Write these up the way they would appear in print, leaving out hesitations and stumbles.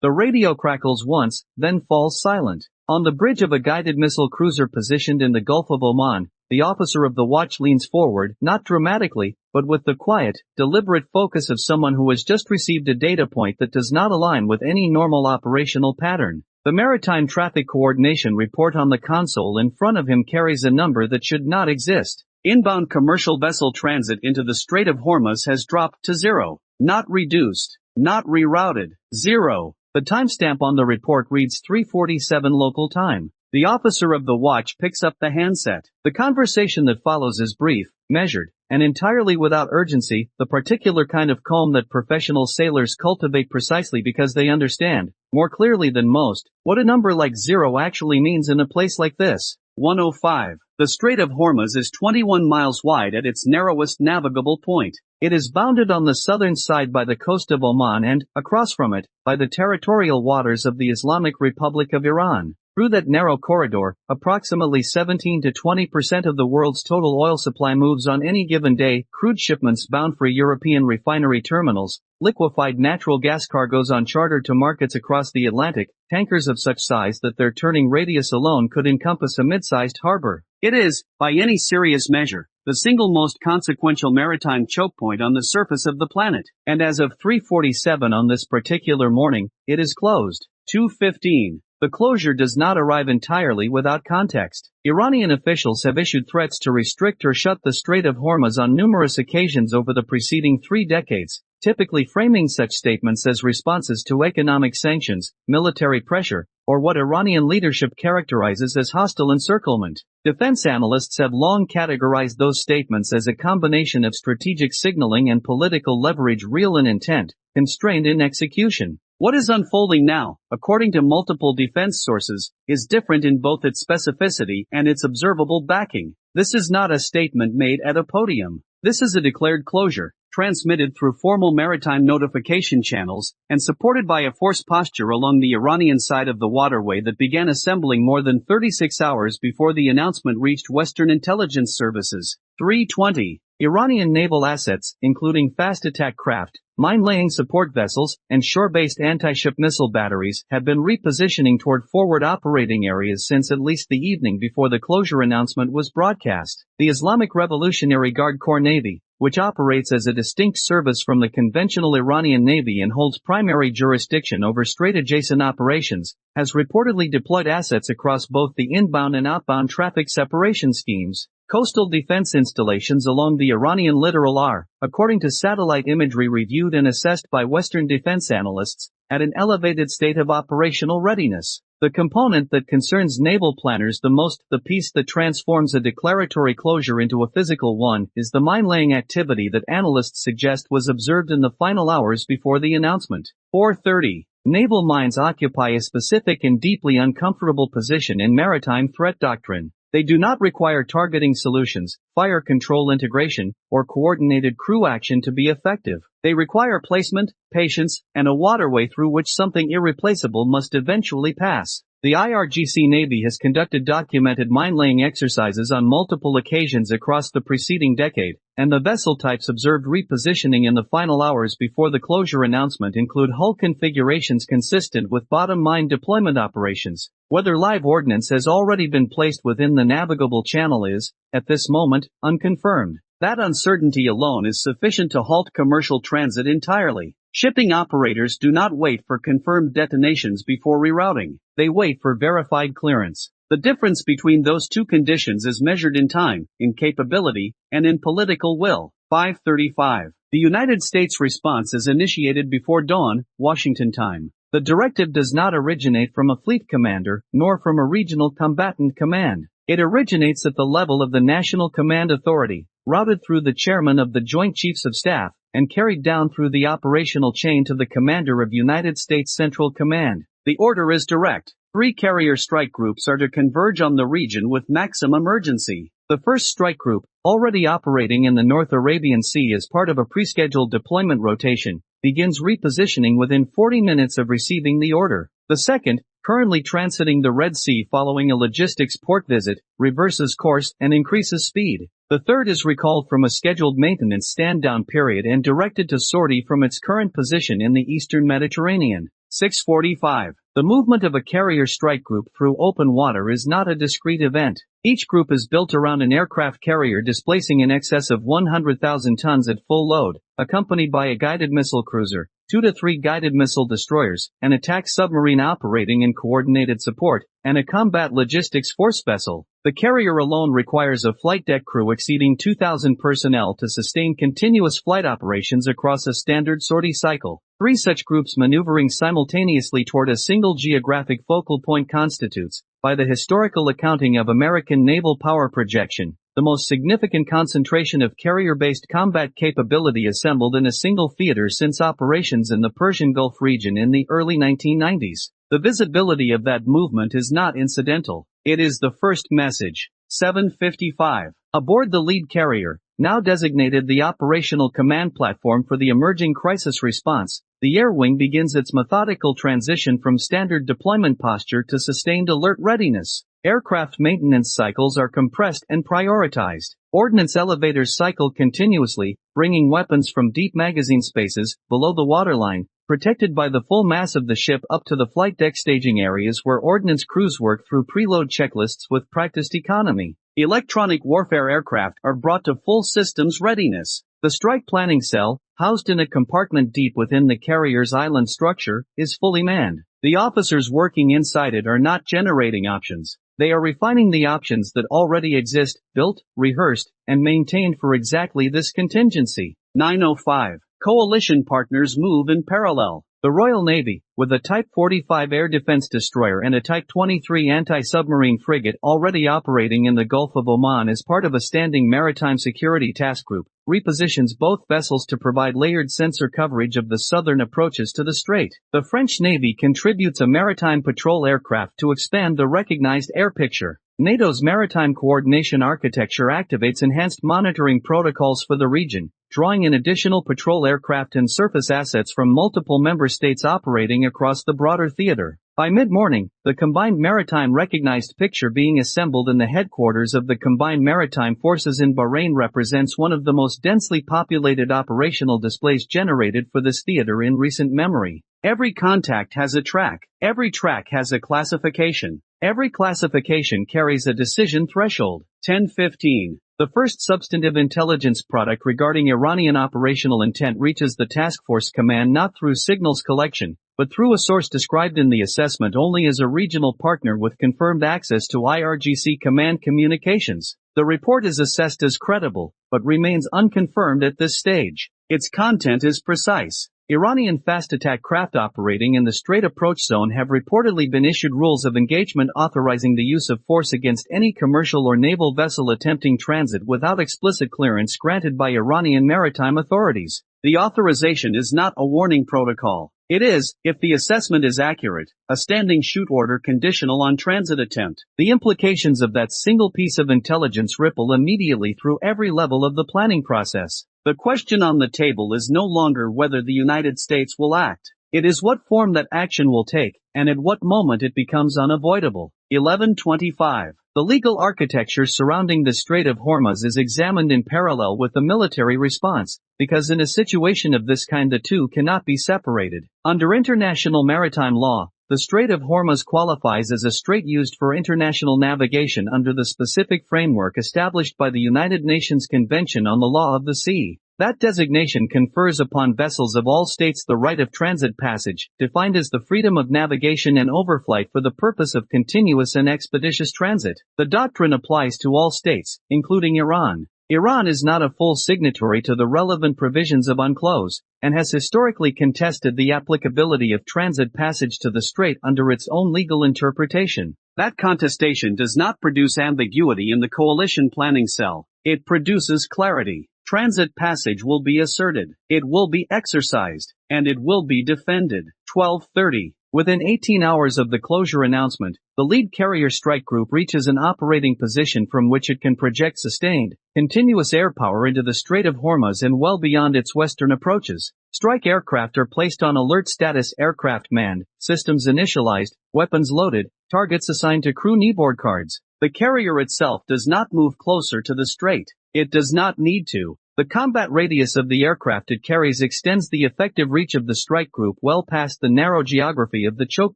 The radio crackles once, then falls silent. On the bridge of a guided missile cruiser positioned in the Gulf of Oman, the officer of the watch leans forward, not dramatically, but with the quiet, deliberate focus of someone who has just received a data point that does not align with any normal operational pattern. The Maritime Traffic Coordination report on the console in front of him carries a number that should not exist. Inbound commercial vessel transit into the Strait of Hormuz has dropped to 0. Not reduced. Not rerouted. 0. The timestamp on the report reads 3:47 local time. The officer of the watch picks up the handset. The conversation that follows is brief, measured, and entirely without urgency, the particular kind of calm that professional sailors cultivate precisely because they understand, more clearly than most, what a number like 0 actually means in a place like this. 105. The Strait of Hormuz is 21 miles wide at its narrowest navigable point. It is bounded on the southern side by the coast of Oman and, across from it, by the territorial waters of the Islamic Republic of Iran. Through that narrow corridor, approximately 17 to 20% of the world's total oil supply moves on any given day, crude shipments bound for European refinery terminals, liquefied natural gas cargoes on charter to markets across the Atlantic, tankers of such size that their turning radius alone could encompass a mid-sized harbor. It is, by any serious measure, the single most consequential maritime choke point on the surface of the planet, and as of 3:47 on this particular morning, it is closed. 2:15. The closure does not arrive entirely without context. Iranian officials have issued threats to restrict or shut the Strait of Hormuz on numerous occasions over the preceding 3 decades, typically framing such statements as responses to economic sanctions, military pressure, or what Iranian leadership characterizes as hostile encirclement. Defense analysts have long categorized those statements as a combination of strategic signaling and political leverage, real in intent, constrained in execution. What is unfolding now, according to multiple defense sources, is different in both its specificity and its observable backing. This is not a statement made at a podium. This is a declared closure, transmitted through formal maritime notification channels, and supported by a force posture along the Iranian side of the waterway that began assembling more than 36 hours before the announcement reached Western intelligence services. 3:20. Iranian naval assets, including fast attack craft, mine-laying support vessels, and shore-based anti-ship missile batteries, have been repositioning toward forward operating areas since at least the evening before the closure announcement was broadcast. The Islamic Revolutionary Guard Corps Navy, which operates as a distinct service from the conventional Iranian Navy and holds primary jurisdiction over Strait-adjacent operations, has reportedly deployed assets across both the inbound and outbound traffic separation schemes. Coastal defense installations along the Iranian littoral are, according to satellite imagery reviewed and assessed by Western defense analysts, at an elevated state of operational readiness. The component that concerns naval planners the most, the piece that transforms a declaratory closure into a physical one, is the mine-laying activity that analysts suggest was observed in the final hours before the announcement. 4:30. Naval mines occupy a specific and deeply uncomfortable position in maritime threat doctrine. They do not require targeting solutions, fire control integration, or coordinated crew action to be effective. They require placement, patience, and a waterway through which something irreplaceable must eventually pass. The IRGC Navy has conducted documented mine-laying exercises on multiple occasions across the preceding decade, and the vessel types observed repositioning in the final hours before the closure announcement include hull configurations consistent with bottom mine deployment operations. Whether live ordnance has already been placed within the navigable channel is, at this moment, unconfirmed. That uncertainty alone is sufficient to halt commercial transit entirely. Shipping operators do not wait for confirmed detonations before rerouting. They wait for verified clearance. The difference between those two conditions is measured in time, in capability, and in political will. 5:35. The United States response is initiated before dawn, Washington time. The directive does not originate from a fleet commander, nor from a regional combatant command. It originates at the level of the National Command Authority, routed through the chairman of the Joint Chiefs of Staff, and carried down through the operational chain to the commander of United States Central Command. The order is direct. 3 carrier strike groups are to converge on the region with maximum urgency. The first strike group, already operating in the North Arabian Sea as part of a pre-scheduled deployment rotation, begins repositioning within 40 minutes of receiving the order. The second, currently transiting the Red Sea following a logistics port visit, reverses course and increases speed. The third is recalled from a scheduled maintenance stand-down period and directed to sortie from its current position in the eastern Mediterranean. 6:45. The movement of a carrier strike group through open water is not a discrete event. Each group is built around an aircraft carrier displacing in excess of 100,000 tons at full load, accompanied by a guided missile cruiser, 2 to 3 guided missile destroyers, an attack submarine operating in coordinated support, and a combat logistics force vessel. The carrier alone requires a flight deck crew exceeding 2,000 personnel to sustain continuous flight operations across a standard sortie cycle. 3 such groups maneuvering simultaneously toward a single geographic focal point constitutes, by the historical accounting of American naval power projection, the most significant concentration of carrier-based combat capability assembled in a single theater since operations in the Persian Gulf region in the early 1990s. The visibility of that movement is not incidental. It is the first message. 7:55. Aboard the lead carrier, now designated the operational command platform for the emerging crisis response, the air wing begins its methodical transition from standard deployment posture to sustained alert readiness. Aircraft maintenance cycles are compressed and prioritized. Ordnance elevators cycle continuously, bringing weapons from deep magazine spaces, below the waterline, protected by the full mass of the ship up to the flight deck staging areas where ordnance crews work through preload checklists with practiced economy. Electronic warfare aircraft are brought to full systems readiness. The strike planning cell, housed in a compartment deep within the carrier's island structure, is fully manned. The officers working inside it are not generating options. They are refining the options that already exist, built, rehearsed, and maintained for exactly this contingency. 9:05. Coalition partners move in parallel. The Royal Navy, with a Type 45 air defense destroyer and a Type 23 anti-submarine frigate already operating in the Gulf of Oman as part of a standing maritime security task group, repositions both vessels to provide layered sensor coverage of the southern approaches to the Strait. The French Navy contributes a maritime patrol aircraft to expand the recognized air picture. NATO's maritime coordination architecture activates enhanced monitoring protocols for the region, drawing in additional patrol aircraft and surface assets from multiple member states operating across the broader theater. By mid-morning, the combined maritime recognized picture being assembled in the headquarters of the Combined Maritime Forces in Bahrain represents one of the most densely populated operational displays generated for this theater in recent memory. Every contact has a track. Every track has a classification. Every classification carries a decision threshold. 10:15. The first substantive intelligence product regarding Iranian operational intent reaches the task force command not through signals collection, but through a source described in the assessment only as a regional partner with confirmed access to IRGC command communications. The report is assessed as credible, but remains unconfirmed at this stage. Its content is precise. Iranian fast attack craft operating in the Strait approach zone have reportedly been issued rules of engagement authorizing the use of force against any commercial or naval vessel attempting transit without explicit clearance granted by Iranian maritime authorities. The authorization is not a warning protocol. It is, if the assessment is accurate, a standing shoot order conditional on transit attempt. The implications of that single piece of intelligence ripple immediately through every level of the planning process. The question on the table is no longer whether the United States will act. It is what form that action will take, and at what moment it becomes unavoidable. 11:25. The legal architecture surrounding the Strait of Hormuz is examined in parallel with the military response, because in a situation of this kind the two cannot be separated. Under international maritime law, the Strait of Hormuz qualifies as a strait used for international navigation under the specific framework established by the United Nations Convention on the Law of the Sea. That designation confers upon vessels of all states the right of transit passage, defined as the freedom of navigation and overflight for the purpose of continuous and expeditious transit. The doctrine applies to all states, including Iran. Iran is not a full signatory to the relevant provisions of UNCLOS, and has historically contested the applicability of transit passage to the Strait under its own legal interpretation. That contestation does not produce ambiguity in the coalition planning cell. It produces clarity. Transit passage will be asserted, it will be exercised, and it will be defended. 12:30. Within 18 hours of the closure announcement, the lead carrier strike group reaches an operating position from which it can project sustained, continuous air power into the Strait of Hormuz and well beyond its western approaches. Strike aircraft are placed on alert status, aircraft manned, systems initialized, weapons loaded, targets assigned to crew kneeboard cards. The carrier itself does not move closer to the Strait. It does not need to. The combat radius of the aircraft it carries extends the effective reach of the strike group well past the narrow geography of the choke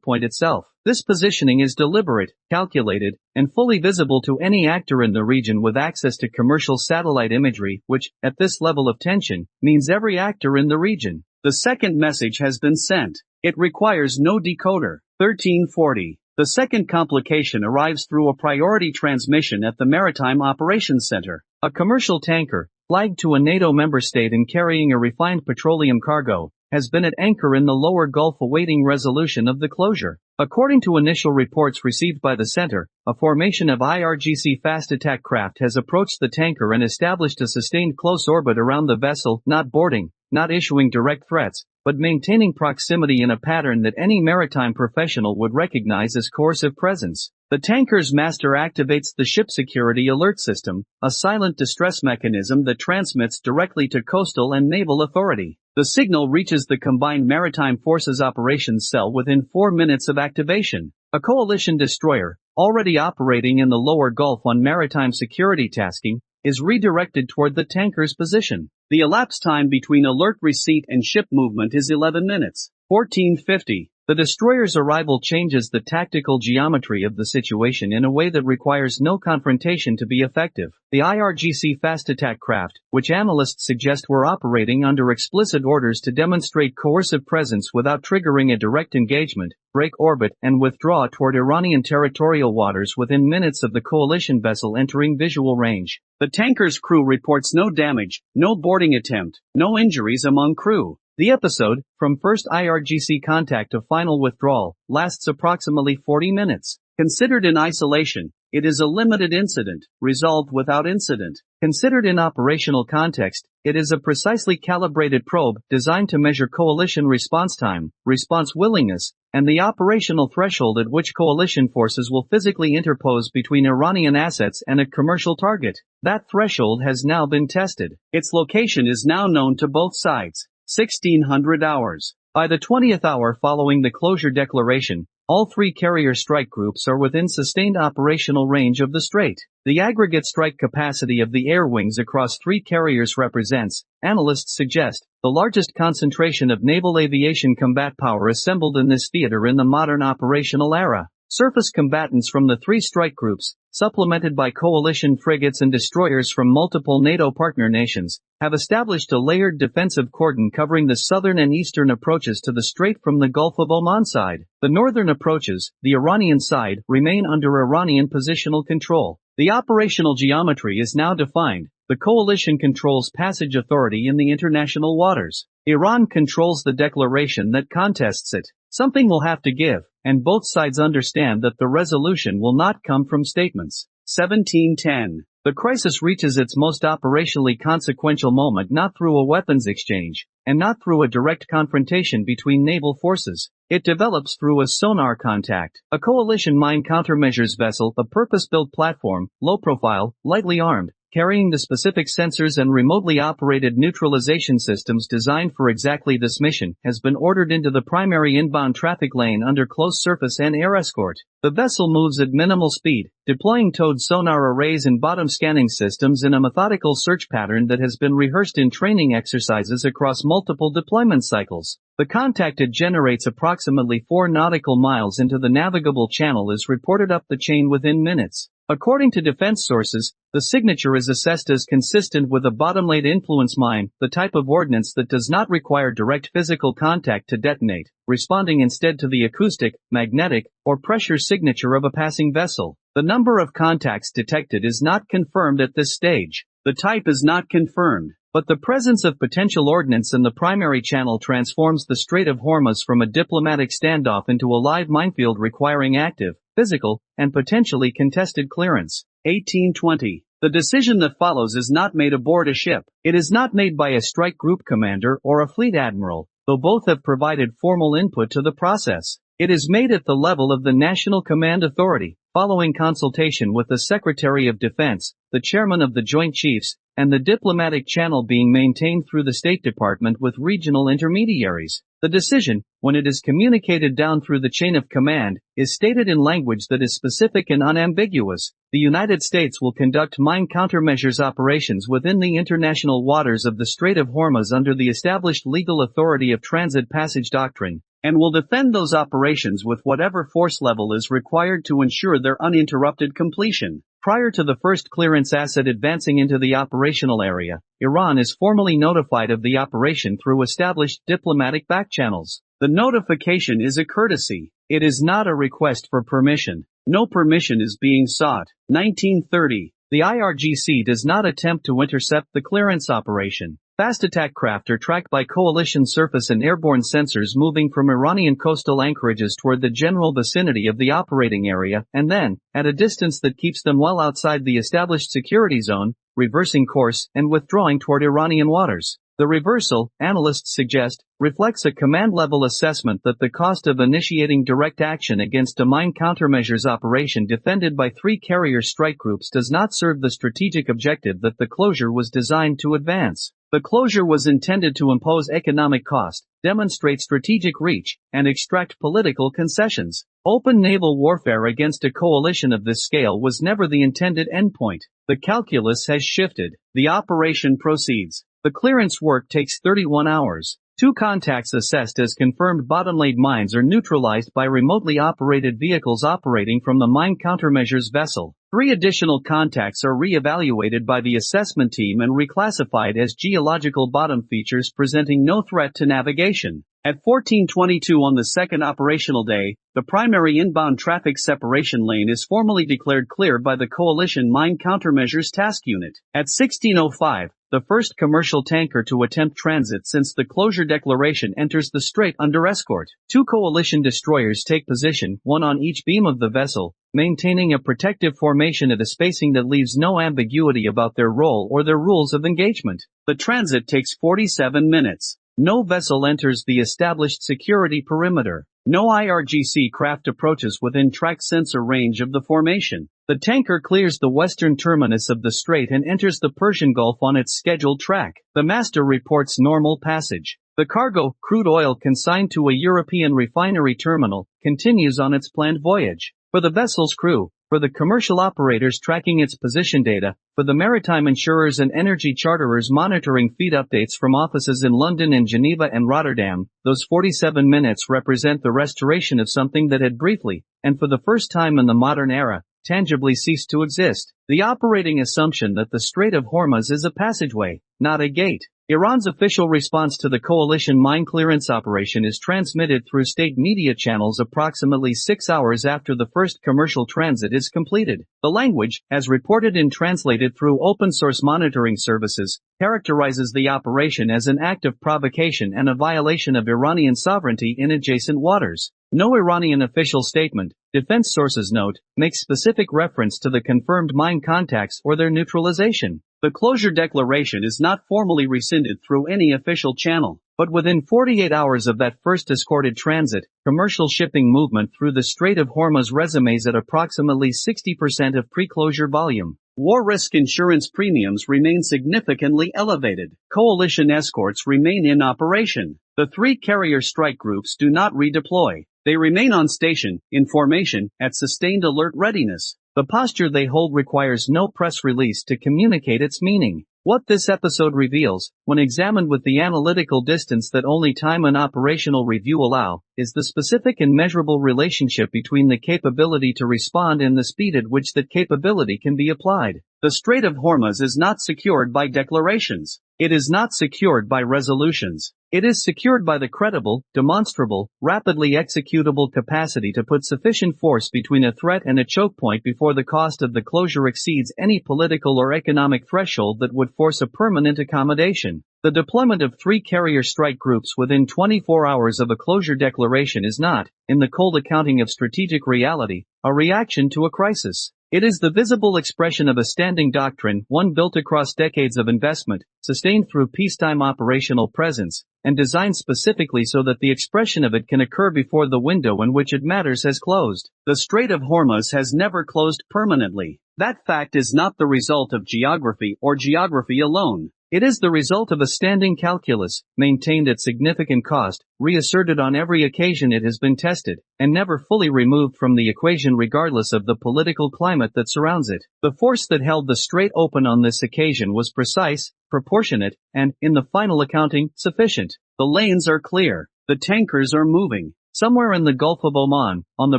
point itself. This positioning is deliberate, calculated, and fully visible to any actor in the region with access to commercial satellite imagery, which, at this level of tension, means every actor in the region. The second message has been sent. It requires no decoder. 1340. The second complication arrives through a priority transmission at the Maritime Operations Center. A commercial tanker, flagged to a NATO member state and carrying a refined petroleum cargo, has been at anchor in the lower Gulf awaiting resolution of the closure. According to initial reports received by the center, a formation of IRGC fast attack craft has approached the tanker and established a sustained close orbit around the vessel, not boarding, not issuing direct threats, but maintaining proximity in a pattern that any maritime professional would recognize as coercive presence. The tanker's master activates the ship security alert system, a silent distress mechanism that transmits directly to coastal and naval authority. The signal reaches the Combined Maritime Forces Operations Cell within 4 minutes of activation. A coalition destroyer, already operating in the lower Gulf on maritime security tasking, is redirected toward the tanker's position. The elapsed time between alert receipt and ship movement is 11 minutes. 1450. The destroyer's arrival changes the tactical geometry of the situation in a way that requires no confrontation to be effective. The IRGC fast attack craft, which analysts suggest were operating under explicit orders to demonstrate coercive presence without triggering a direct engagement, break orbit and withdraw toward Iranian territorial waters within minutes of the coalition vessel entering visual range. The tanker's crew reports no damage, no boarding attempt, no injuries among crew. The episode, from first IRGC contact to final withdrawal, lasts approximately 40 minutes. Considered in isolation, it is a limited incident, resolved without incident. Considered in operational context, it is a precisely calibrated probe designed to measure coalition response time, response willingness, and the operational threshold at which coalition forces will physically interpose between Iranian assets and a commercial target. That threshold has now been tested. Its location is now known to both sides. 1600 hours. By the 20th hour following the closure declaration, all three carrier strike groups are within sustained operational range of the Strait. The aggregate strike capacity of the air wings across three carriers represents, analysts suggest, the largest concentration of naval aviation combat power assembled in this theater in the modern operational era. Surface combatants from the three strike groups, supplemented by coalition frigates and destroyers from multiple NATO partner nations, have established a layered defensive cordon covering the southern and eastern approaches to the Strait from the Gulf of Oman side. The northern approaches, the Iranian side, remain under Iranian positional control. The operational geometry is now defined. The coalition controls passage authority in the international waters. Iran controls the declaration that contests it. Something will have to give, and both sides understand that the resolution will not come from statements. 1710. The crisis reaches its most operationally consequential moment not through a weapons exchange, and not through a direct confrontation between naval forces. It develops through a sonar contact. A coalition mine countermeasures vessel, a purpose-built platform, low profile, lightly armed, carrying the specific sensors and remotely operated neutralization systems designed for exactly this mission, has been ordered into the primary inbound traffic lane under close surface and air escort. The vessel moves at minimal speed, deploying towed sonar arrays and bottom scanning systems in a methodical search pattern that has been rehearsed in training exercises across multiple deployment cycles. The contact it generates approximately 4 nautical miles into the navigable channel is reported up the chain within minutes. According to defense sources, the signature is assessed as consistent with a bottom-laid influence mine, the type of ordnance that does not require direct physical contact to detonate, responding instead to the acoustic, magnetic, or pressure signature of a passing vessel. The number of contacts detected is not confirmed at this stage. The type is not confirmed, but the presence of potential ordnance in the primary channel transforms the Strait of Hormuz from a diplomatic standoff into a live minefield requiring active, physical, and potentially contested clearance. 1820. The decision that follows is not made aboard a ship. It is not made by a strike group commander or a fleet admiral, though both have provided formal input to the process. It is made at the level of the National Command Authority, following consultation with the Secretary of Defense, the Chairman of the Joint Chiefs, and the diplomatic channel being maintained through the State Department with regional intermediaries. The decision, when it is communicated down through the chain of command, is stated in language that is specific and unambiguous, the United States will conduct mine countermeasures operations within the international waters of the Strait of Hormuz under the established legal authority of transit passage doctrine, and will defend those operations with whatever force level is required to ensure their uninterrupted completion. Prior to the first clearance asset advancing into the operational area, Iran is formally notified of the operation through established diplomatic backchannels. The notification is a courtesy. It is not a request for permission. No permission is being sought. 1930. The IRGC does not attempt to intercept the clearance operation. Fast attack craft are tracked by coalition surface and airborne sensors moving from Iranian coastal anchorages toward the general vicinity of the operating area, and then, at a distance that keeps them well outside the established security zone, reversing course and withdrawing toward Iranian waters. The reversal, analysts suggest, reflects a command-level assessment that the cost of initiating direct action against a mine countermeasures operation defended by 3 carrier strike groups does not serve the strategic objective that the closure was designed to advance. The closure was intended to impose economic cost, demonstrate strategic reach, and extract political concessions. Open naval warfare against a coalition of this scale was never the intended endpoint. The calculus has shifted. The operation proceeds. The clearance work takes 31 hours. 2 contacts assessed as confirmed bottom-laid mines are neutralized by remotely operated vehicles operating from the mine countermeasures vessel. 3 additional contacts are re-evaluated by the assessment team and reclassified as geological bottom features presenting no threat to navigation. At 14:22 on the second operational day, the primary inbound traffic separation lane is formally declared clear by the Coalition Mine Countermeasures Task Unit. At 16:05, the first commercial tanker to attempt transit since the closure declaration enters the strait under escort. 2 coalition destroyers take position, one on each beam of the vessel, maintaining a protective formation at a spacing that leaves no ambiguity about their role or their rules of engagement. The transit takes 47 minutes. No vessel enters the established security perimeter. No IRGC craft approaches within track sensor range of the formation. The tanker clears the western terminus of the strait and enters the Persian Gulf on its scheduled track. The master reports normal passage. The cargo, crude oil consigned to a European refinery terminal, continues on its planned voyage. For the vessel's crew, for the commercial operators tracking its position data, for the maritime insurers and energy charterers monitoring feed updates from offices in London and Geneva and Rotterdam, those 47 minutes represent the restoration of something that had briefly, and for the first time in the modern era, tangibly ceased to exist. The operating assumption that the Strait of Hormuz is a passageway, not a gate. Iran's official response to the coalition mine clearance operation is transmitted through state media channels approximately 6 hours after the first commercial transit is completed. The language, as reported and translated through open-source monitoring services, characterizes the operation as an act of provocation and a violation of Iranian sovereignty in adjacent waters. No Iranian official statement, defense sources note, makes specific reference to the confirmed mine contacts or their neutralization. The closure declaration is not formally rescinded through any official channel, but within 48 hours of that first escorted transit, commercial shipping movement through the Strait of Hormuz resumes at approximately 60% of pre-closure volume. War risk insurance premiums remain significantly elevated. Coalition escorts remain in operation. The 3 carrier strike groups do not redeploy. They remain on station, in formation, at sustained alert readiness. The posture they hold requires no press release to communicate its meaning. What this episode reveals, when examined with the analytical distance that only time and operational review allow, is the specific and measurable relationship between the capability to respond and the speed at which that capability can be applied. The Strait of Hormuz is not secured by declarations. It is not secured by resolutions. It is secured by the credible, demonstrable, rapidly executable capacity to put sufficient force between a threat and a choke point before the cost of the closure exceeds any political or economic threshold that would force a permanent accommodation. The deployment of 3 carrier strike groups within 24 hours of a closure declaration is not, in the cold accounting of strategic reality, a reaction to a crisis. It is the visible expression of a standing doctrine, one built across decades of investment, sustained through peacetime operational presence, and designed specifically so that the expression of it can occur before the window in which it matters has closed. The Strait of Hormuz has never closed permanently. That fact is not the result of geography or geography alone. It is the result of a standing calculus, maintained at significant cost, reasserted on every occasion it has been tested, and never fully removed from the equation regardless of the political climate that surrounds it. The force that held the Strait open on this occasion was precise, proportionate, and, in the final accounting, sufficient. The lanes are clear. The tankers are moving. Somewhere in the Gulf of Oman, on the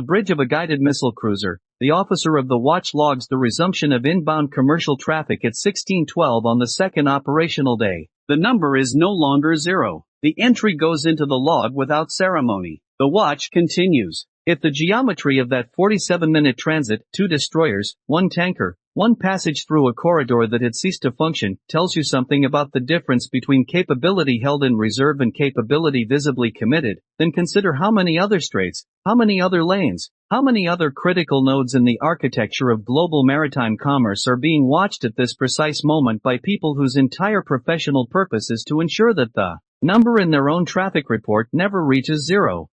bridge of a guided missile cruiser, the officer of the watch logs the resumption of inbound commercial traffic at 16:12 on the second operational day. The number is no longer 0. The entry goes into the log without ceremony. The watch continues. If the geometry of that 47-minute transit, 2 destroyers, 1 tanker, 1 passage through a corridor that had ceased to function, tells you something about the difference between capability held in reserve and capability visibly committed, then consider how many other straits, how many other lanes, how many other critical nodes in the architecture of global maritime commerce are being watched at this precise moment by people whose entire professional purpose is to ensure that the number in their own traffic report never reaches 0.